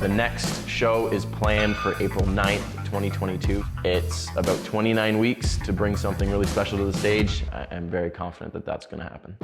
The next show is planned for April 9th, 2022. It's about 29 weeks to bring something really special to the stage. I'm very confident that that's going to happen.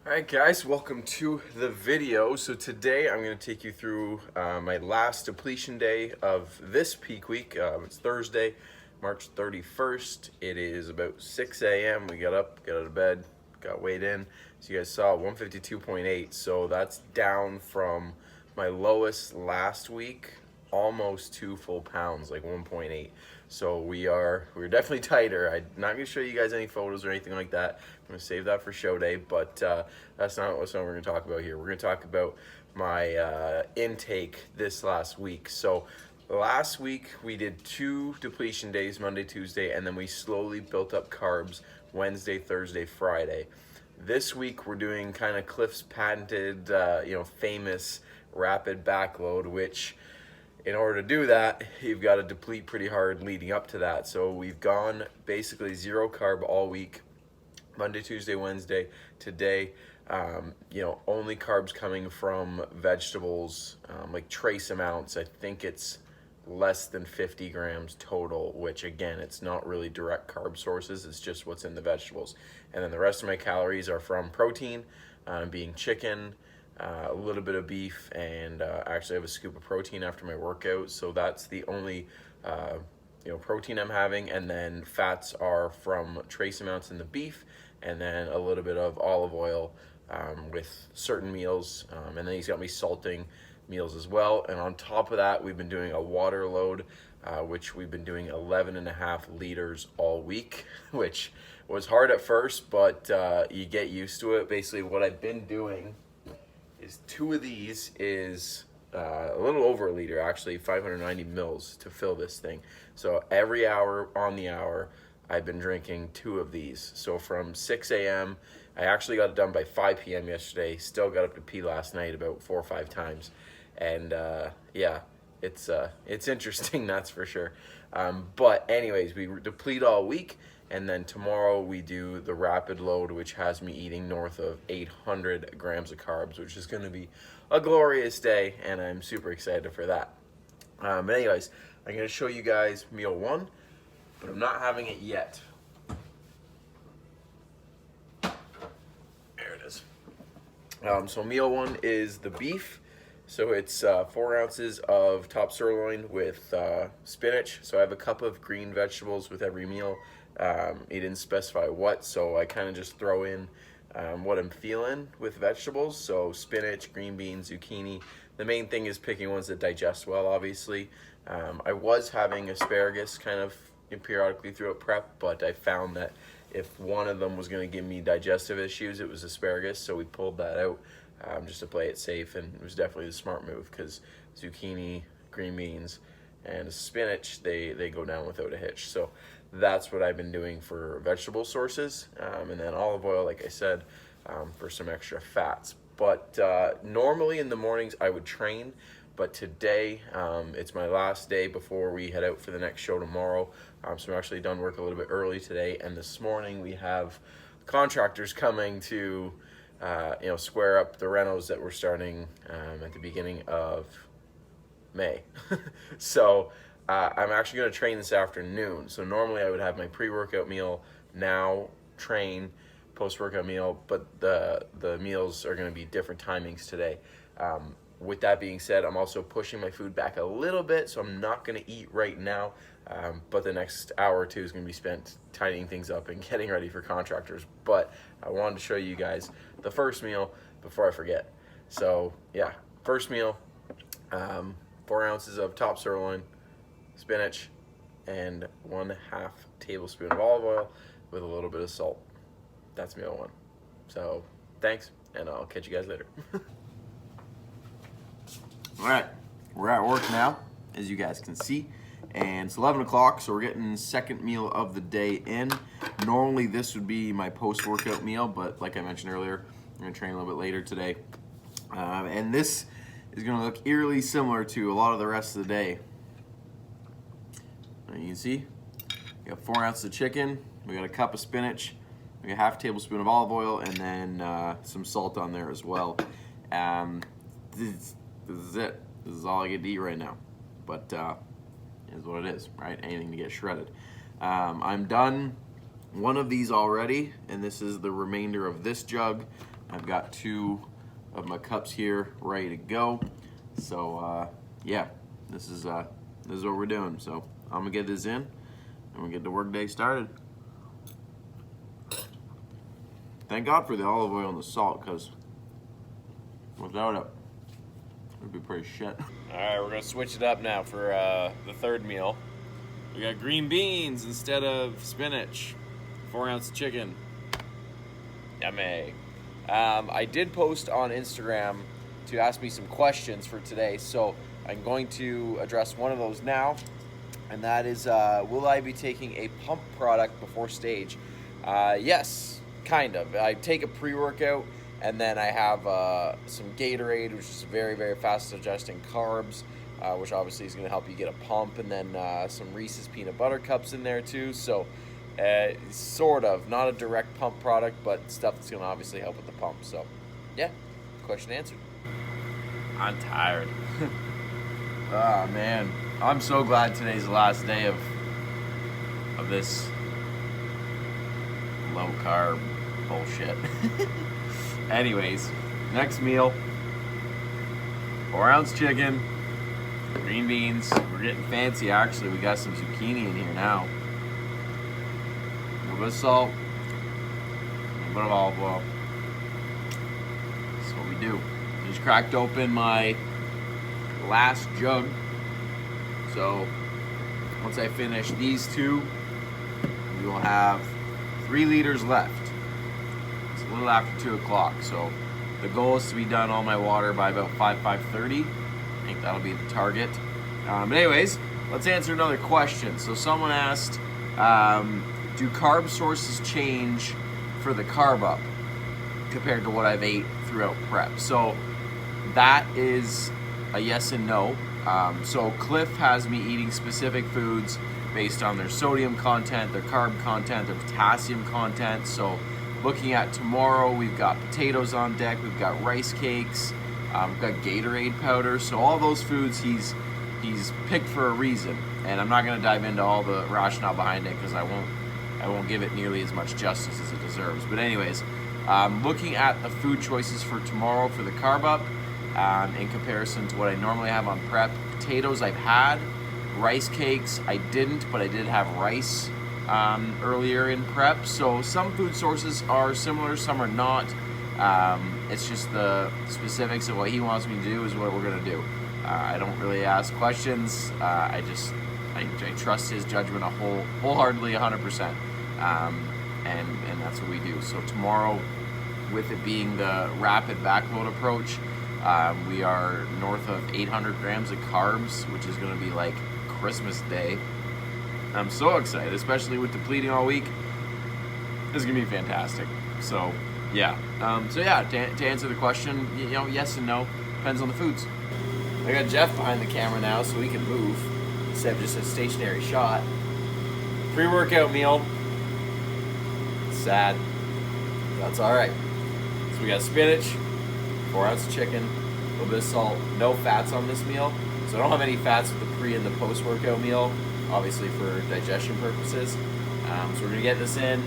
Alright guys, welcome to the video. So today I'm going to take you through my last depletion day of this peak week. It's Thursday, March 31st. It is about 6 a.m. We got up, got out of bed, got weighed in. So you guys saw 152.8. So that's down from my lowest last week, almost 2 full pounds, like 1.8. So we're definitely tighter. I'm not going to show you guys any photos or anything like that. I'm going to save that for show day, but that's not what we're going to talk about here. We're going to talk about my intake this last week. So last week we did 2 depletion days, Monday, Tuesday, and then we slowly built up carbs Wednesday, Thursday, Friday. This week we're doing kind of Cliff's patented, famous rapid backload, which in order to do that, you've got to deplete pretty hard leading up to that. So we've gone basically 0 carb all week, Monday, Tuesday, Wednesday. Today, only carbs coming from vegetables, like trace amounts. I think it's less than 50 grams total, which again, it's not really direct carb sources. It's just what's in the vegetables. And then the rest of my calories are from protein, being chicken, a little bit of beef, and actually I have a scoop of protein after my workout. So that's the only protein I'm having. And then fats are from trace amounts in the beef, and then a little bit of olive oil with certain meals. And then he's got me salting meals as well. And on top of that, we've been doing a water load, which we've been doing 11.5 liters all week, which was hard at first, but you get used to it. Basically what I've been doing is 2 of these is a little over a liter, actually 590 mils to fill this thing. So every hour on the hour, I've been drinking 2 of these. So from 6 a.m., I actually got it done by 5 p.m. yesterday. Still got up to pee last night about 4 or 5 times. And yeah, it's interesting, that's for sure. But anyways, we deplete all week. And then tomorrow we do the rapid load, which has me eating north of 800 grams of carbs, which is going to be a glorious day, and I'm super excited for that. But anyways, I'm going to show you guys meal 1, but I'm not having it yet. There it is. So meal 1 is the beef. So it's 4 ounces of top sirloin with spinach. So I have a cup of green vegetables with every meal. He didn't specify what, so I kind of just throw in what I'm feeling with vegetables. So spinach, green beans, zucchini. The main thing is picking ones that digest well, obviously. I was having asparagus kind of periodically throughout prep, but I found that if one of them was going to give me digestive issues, it was asparagus, so we pulled that out just to play it safe, and it was definitely the smart move because zucchini, green beans, and spinach, they go down without a hitch. So that's what I've been doing for vegetable sources, and then olive oil, like I said, for some extra fats. But normally in the mornings I would train, but today it's my last day before we head out for the next show tomorrow. So I'm actually done work a little bit early today, and this morning we have contractors coming to square up the renos that we're starting at the beginning of May. So I'm actually going to train this afternoon. So normally I would have my pre-workout meal, now train, post-workout meal, but the meals are going to be different timings today. With that being said, I'm also pushing my food back a little bit, so I'm not going to eat right now, but the next hour or 2 is going to be spent tidying things up and getting ready for contractors. But I wanted to show you guys the first meal before I forget. So yeah, first meal, 4 ounces of top sirloin, spinach, and 1/2 tablespoon of olive oil with a little bit of salt. That's meal 1. So thanks, and I'll catch you guys later. All right, we're at work now, as you guys can see, and it's 11 o'clock, so we're getting second meal of the day in. Normally this would be my post-workout meal, but like I mentioned earlier, I'm gonna train a little bit later today. And this is gonna look eerily similar to a lot of the rest of the day. You can see, we got 4 ounces of chicken, we got a cup of spinach, we got half a tablespoon of olive oil, and then some salt on there as well. This is it. This is all I get to eat right now. But it is what it is, right? Anything to get shredded. I'm done one of these already, and this is the remainder of this jug. I've got 2 of my cups here ready to go. So yeah, this is what we're doing. So I'm gonna get this in, and we'll get the workday started. Thank God for the olive oil and the salt, because without it, it'd be pretty shit. All right, we're gonna switch it up now for the third meal. We got green beans instead of spinach. 4 ounce chicken. Yummy. I did post on Instagram to ask me some questions for today, so I'm going to address one of those now, and that is, will I be taking a pump product before stage? Yes, kind of. I take a pre-workout, and then I have some Gatorade, which is very, very fast digesting carbs, which obviously is going to help you get a pump, and then some Reese's peanut butter cups in there too. So sort of, not a direct pump product, but stuff that's going to obviously help with the pump. So yeah, question answered. I'm tired. Oh man, I'm so glad today's the last day of this low carb bullshit. Anyways, next meal, 4 ounce chicken, green beans. We're getting fancy actually. We got some zucchini in here now. A little bit of salt, a little bit of olive oil. That's what we do. Just cracked open my last jug. So once I finish these 2, we will have 3 liters left. It's a little after 2 o'clock, so the goal is to be done all my water by about 5:30. I think that'll be the target. But anyways, let's answer another question. So someone asked, do carb sources change for the carb up compared to what I've ate throughout prep? So that is a yes and no. So Cliff has me eating specific foods based on their sodium content, their carb content, their potassium content. So looking at tomorrow, we've got potatoes on deck, we've got rice cakes, we've got Gatorade powder. So all those foods he's picked for a reason, and I'm not going to dive into all the rationale behind it because I won't give it nearly as much justice as it deserves. But anyways, looking at the food choices for tomorrow for the carb up, in comparison to what I normally have on prep, potatoes I've had, rice cakes I didn't, but I did have rice earlier in prep. So some food sources are similar, some are not. It's just the specifics of what he wants me to do is what we're gonna do. I don't really ask questions. I trust his judgment wholeheartedly 100%. And that's what we do. So tomorrow, with it being the rapid backload approach, we are north of 800 grams of carbs, which is going to be like Christmas Day. I'm so excited, especially with depleting all week. This is going to be fantastic. So yeah. To answer the question, yes and no. Depends on the foods. I got Jeff behind the camera now, so we can move instead of just a stationary shot. Pre-workout meal. Sad. That's all right. So we got spinach, 4 ounces of chicken, a little bit of salt, no fats on this meal. So I don't have any fats with the pre and the post-workout meal, obviously for digestion purposes. So we're gonna get this in,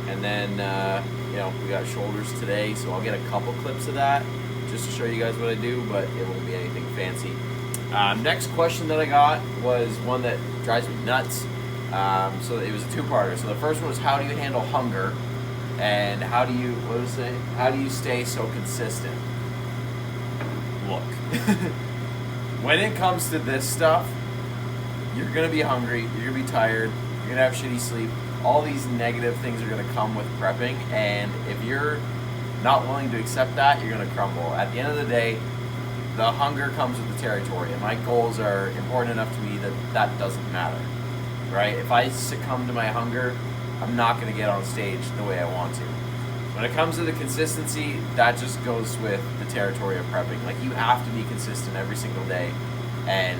and then we got shoulders today, so I'll get a couple clips of that just to show you guys what I do, but it won't be anything fancy. Next question that I got was one that drives me nuts. So it was a 2-parter. So the first one was, how do you handle hunger? And how do you stay so consistent? Look, when it comes to this stuff, you're gonna be hungry, you're gonna be tired, you're gonna have shitty sleep. All these negative things are gonna come with prepping, and if you're not willing to accept that, you're gonna crumble. At the end of the day, the hunger comes with the territory, and my goals are important enough to me that doesn't matter, right? If I succumb to my hunger, I'm not gonna get on stage the way I want to. When it comes to the consistency, that just goes with the territory of prepping. Like, you have to be consistent every single day. And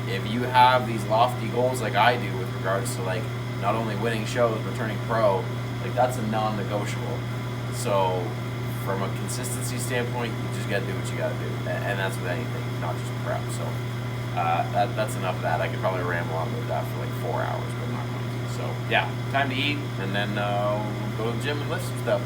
if you have these lofty goals like I do with regards to like not only winning shows but turning pro, like that's a non-negotiable. So from a consistency standpoint, you just gotta do what you gotta do, and that's with anything, not just prep. So that's enough of that. I could probably ramble on with that for like 4 hours, but I'm not going to. So yeah, time to eat, and then we'll go to the gym and lift some stuff.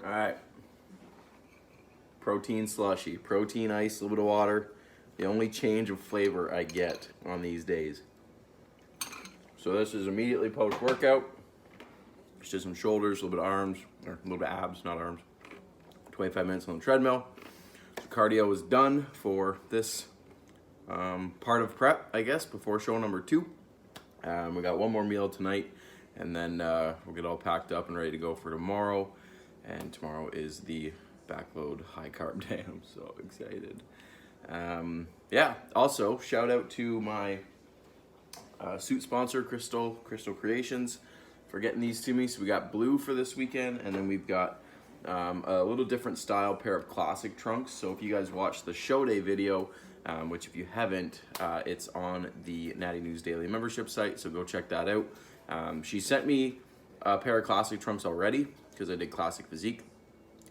Alright, protein slushy, protein ice, a little bit of water. The only change of flavor I get on these days. So this is immediately post-workout. Just did some shoulders, a little bit of arms, or a little bit of abs, not arms. 25 minutes on the treadmill. So cardio is done for this part of prep, I guess, before show number 2. We got one more meal tonight, and then we'll get all packed up and ready to go for tomorrow. And tomorrow is the backload high carb day. I'm so excited. Yeah, also shout out to my suit sponsor, Crystal Creations, for getting these to me. So we got blue for this weekend, and then we've got a little different style pair of classic trunks. So if you guys watched the show day video, which if you haven't, it's on the Natty News Daily membership site, so go check that out. She sent me a pair of classic trunks already, because I did classic physique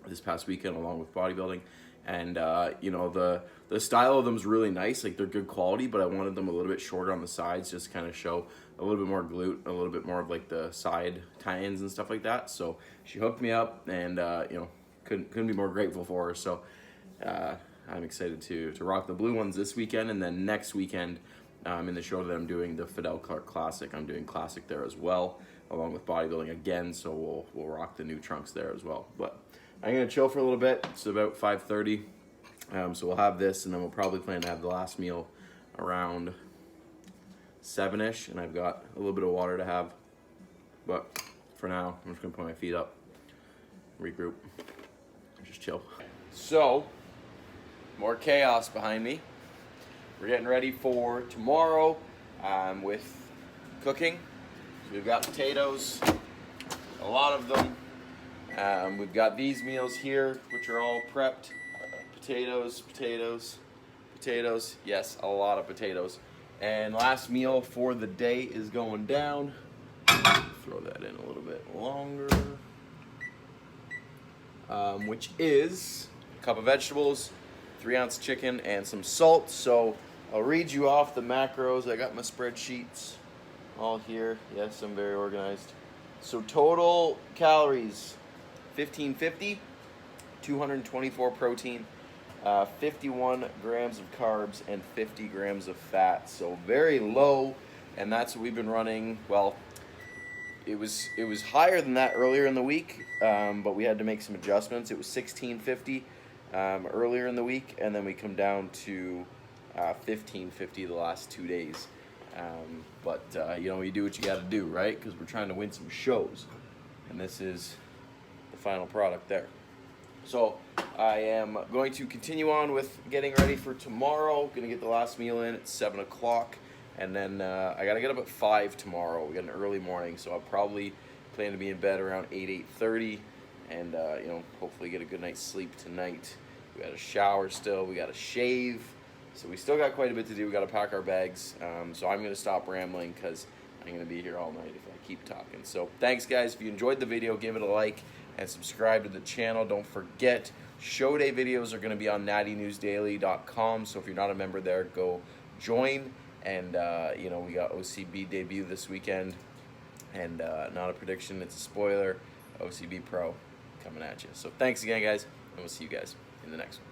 this past weekend along with bodybuilding, and you know, the style of them is really nice. Like, they're good quality, but I wanted them a little bit shorter on the sides, just kind of show a little bit more glute, a little bit more of like the side tie-ins and stuff like that. So she hooked me up, and you know, couldn't be more grateful for her. So I'm excited to rock the blue ones this weekend, and then next weekend in the show that I'm doing, the Fidel Clark Classic, I'm doing classic there as well, along with bodybuilding again. So we'll rock the new trunks there as well. But I'm gonna chill for a little bit. It's about 5:30, so we'll have this, and then we'll probably plan to have the last meal around 7-ish, and I've got a little bit of water to have. But for now, I'm just gonna put my feet up, regroup, just chill. So more chaos behind me. We're getting ready for tomorrow with cooking. We've got potatoes, a lot of them. We've got these meals here, which are all prepped. Potatoes, potatoes, potatoes. Yes, a lot of potatoes. And last meal for the day is going down. Throw that in a little bit longer. Which is a cup of vegetables, 3-ounce chicken, and some salt. So I'll read you off the macros. I got my spreadsheets all here. Yes, I'm very organized. So total calories, 1550, 224 protein, 51 grams of carbs, and 50 grams of fat. So very low, and that's what we've been running. Well, it was higher than that earlier in the week, but we had to make some adjustments. It was 1650 earlier in the week, and then we come down to 1550 the last 2 days. But you know, you do what you got to do, right? Because we're trying to win some shows, and this is the final product there. So I am going to continue on with getting ready for tomorrow. Going to get the last meal in at 7 o'clock, and then I got to get up at 5 tomorrow. We got an early morning, so I'll probably plan to be in bed around 8:30, and you know, hopefully get a good night's sleep tonight. We got a shower still. We got to shave. So we still got quite a bit to do. We got to pack our bags. So I'm going to stop rambling because I'm going to be here all night if I keep talking. So thanks, guys. If you enjoyed the video, give it a like and subscribe to the channel. Don't forget, show day videos are going to be on nattynewsdaily.com. So if you're not a member there, go join. And you know, we got OCB debut this weekend, and not a prediction, it's a spoiler. OCB Pro coming at you. So thanks again, guys, and we'll see you guys in the next one.